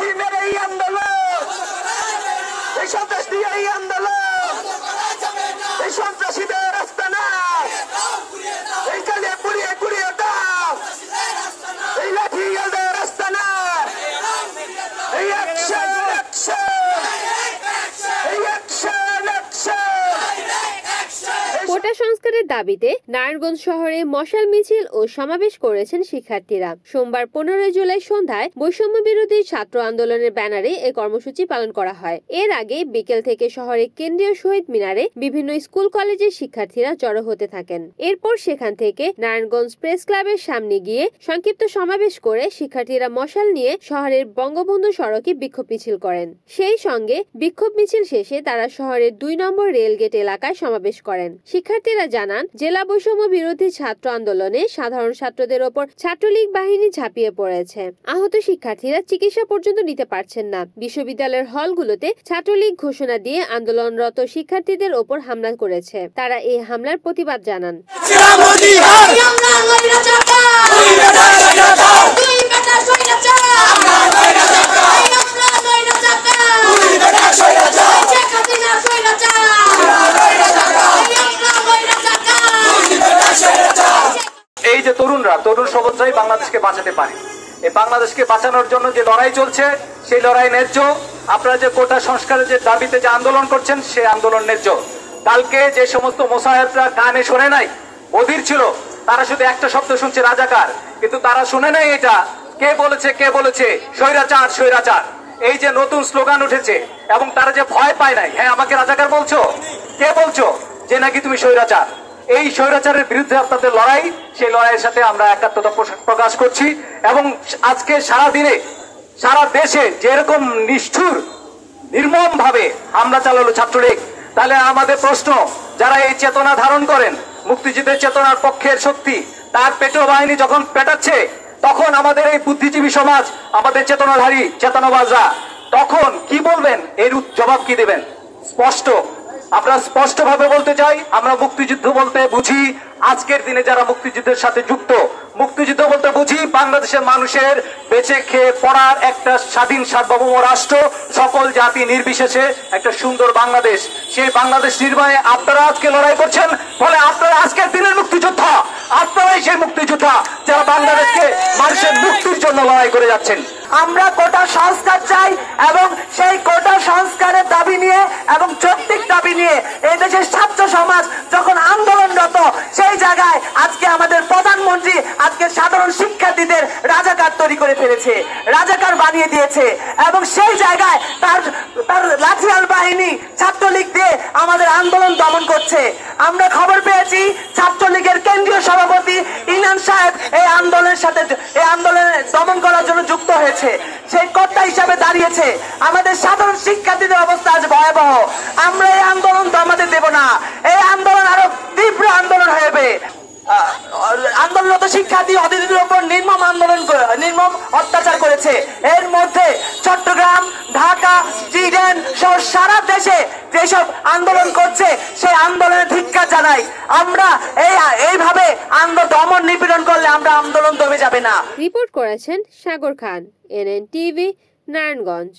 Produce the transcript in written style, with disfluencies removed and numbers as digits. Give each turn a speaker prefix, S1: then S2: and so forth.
S1: হাসিনার এই আন্দোলন, এই সন্ত্রাস দিয়ে এই আন্দোলন, এই সন্ত্রাসীদের রাস্তা না, এই জ্বালিয়ে পুড়িয়ে গুড়িয়ে দাও, এই লাঠিয়ালদের রাস্তা না, এই অ্যাকশন অ্যাকশন, এই অ্যাকশন অ্যাকশন।
S2: কোটা সংস্কারের দাবিতে নারায়ণগঞ্জ শহরে মশাল মিছিল ও সমাবেশ করেছেন শিক্ষার্থীরা। সোমবার 15 জুলাই সন্ধ্যায় বৈষম্য বিরোধী ছাত্র আন্দোলনের ব্যানারে এই কর্মসূচি পালন করা হয়। এর আগে বিকেল থেকে শহরের কেন্দ্রীয় শহীদ মিনারে বিভিন্ন স্কুল কলেজের শিক্ষার্থীরা জড়ো হতে থাকেন। এরপর সেখান থেকে নারায়ণগঞ্জ প্রেস ক্লাবের সামনে গিয়ে সংক্ষিপ্ত সমাবেশ করে শিক্ষার্থীরা মশাল নিয়ে শহরের বঙ্গবন্ধু সড়কে বিক্ষোভ মিছিল করেন। সেই সঙ্গে বিক্ষোভ মিছিল শেষে তারা শহরের 2 নম্বর রেলগেট এলাকায় সমাবেশ করেন। শিক্ষার্থীরা জানান, জেলা বৈষম্য বিরোধী ছাত্র আন্দোলনে সাধারণ ছাত্রদের ওপর ছাত্রলীগ বাহিনী ঝাঁপিয়ে পড়েছে। আহত শিক্ষার্থীরা চিকিৎসা পর্যন্ত নিতে পারছেন না। বিশ্ববিদ্যালয়ের হলগুলোতে ছাত্রলীগ ঘোষণা দিয়ে আন্দোলনরত শিক্ষার্থীদের ওপর হামলা করেছে। তারা এই হামলার প্রতিবাদ জানান।
S1: এই যে তরুণ সমাজরাই বাংলাদেশকে বাঁচাতে পারে। এই বাংলাদেশকে বাঁচানোর জন্য যে লড়াই চলছে, সেই লড়াই ন্যায্য। আপনারা যে কোটা সংস্কারের যে দাবিতে যে আন্দোলন করছেন, সেই আন্দোলন ন্যায্য। কালকে যে সমস্ত মোসাহেবরা কানে শোনে নাই, অধীর ছিল, তারা শুধু একটা শব্দ শুনছে, রাজাকার। কিন্তু তারা শুনে নাই এটা কে বলেছে স্বৈরাচার স্বৈরাচার। এই যে নতুন স্লোগান উঠেছে এবং তারা যে ভয় পায় নাই, হ্যাঁ আমাকে রাজাকার বলছো, কে বলছো যে নাকি তুমি স্বৈরাচার। এই স্বৈরাচারের বিরুদ্ধে আপনাদের লড়াই, সেই লড়াইয়ের সাথে আমরা একাত্মতা প্রকাশ করছি। এবং আজকে সারা দেশে যেরকম নিষ্ঠুর নির্মম ভাবে হামলা চালালো ছাত্রলীগ, তাহলে আমাদের প্রশ্ন, যারা এই চেতনা ধারণ করেন, মুক্তিযুদ্ধের চেতনার পক্ষের শক্তি, তার পেটোয়া বাহিনী যখন পেটাচ্ছে, তখন আমাদের এই বুদ্ধিজীবী সমাজ, আমাদের চেতনাধারী চেতনাবাজরা তখন কি বলবেন, এর জবাব কি দেবেন? স্পষ্ট, আমরা স্পষ্ট ভাবে বলতে চাই, আমরা মুক্তিযুদ্ধ বলতে বুঝি আজকের দিনে যারা মুক্তিযুদ্ধের সাথে যুক্ত, মুক্তিযুদ্ধ বলতে বুঝি বাংলাদেশের মানুষের বেঁচে খেয়ে পড়ার একটা স্বাধীন সার্বভৌম রাষ্ট্র, সকল জাতি নির্বিশেষে একটা সুন্দর বাংলাদেশ। সেই বাংলাদেশ নির্মাণে আপনারা আজকে লড়াই করছেন, ফলে আপনারা আজকের দিনের মুক্তিযোদ্ধা, আপনারাই সেই মুক্তিযোদ্ধা যারা বাংলাদেশকে মানুষের মুক্তির জন্য লড়াই করে যাচ্ছেন। আমরা কোটা সংস্কার চাই এবং সেই কোটা সংস্কারের দাবি নিয়ে এবং যৌক্তিক দাবি নিয়ে এই দেশের ছাত্র সমাজ যখন আন্দোলনরত, সেই জায়গায় আজকে আমাদের প্রধানমন্ত্রী আজকে সাধারণ শিক্ষার্থীদের রাজাকার তৈরি করে ফেলেছে, রাজাকার বানিয়ে দিয়েছে। এবং সেই জায়গায় তার লাঠিয়াল বাহিনী ছাত্রলীগ দিয়ে আমাদের আন্দোলন দমন করছে। আমরা খবর পেয়েছি ছাত্রলীগের কেন্দ্রীয় সভাপতি ইনান সাহেব এই আন্দোলনে দমন করার জন্য যুক্ত হয়েছে, সেই কর্তা হিসাবে দাঁড়িয়েছে। আমাদের সাধারণ শিক্ষার্থীদের অবস্থা আজ ভয়াবহ। আমরা এই আন্দোলন দমাতে দেব না, এই আন্দোলন আরো তীব্র আন্দোলন হবে। আন্দোলনরত শিক্ষার্থী অতিথিদের উপর নির্মম অত্যাচার করেছে। এর মধ্যে চট্টগ্রাম, ঢাকা, চিটাগাং সহ সারা দেশে যেসব আন্দোলন করছে, সেই আন্দোলনে ধিক্কার জানাই। আমরা এইভাবে দমন নিপীড়ন করলে আমরা আন্দোলন দমে যাবে না।
S2: রিপোর্ট করেছেন সাগর খান, NN TV, নারায়ণগঞ্জ।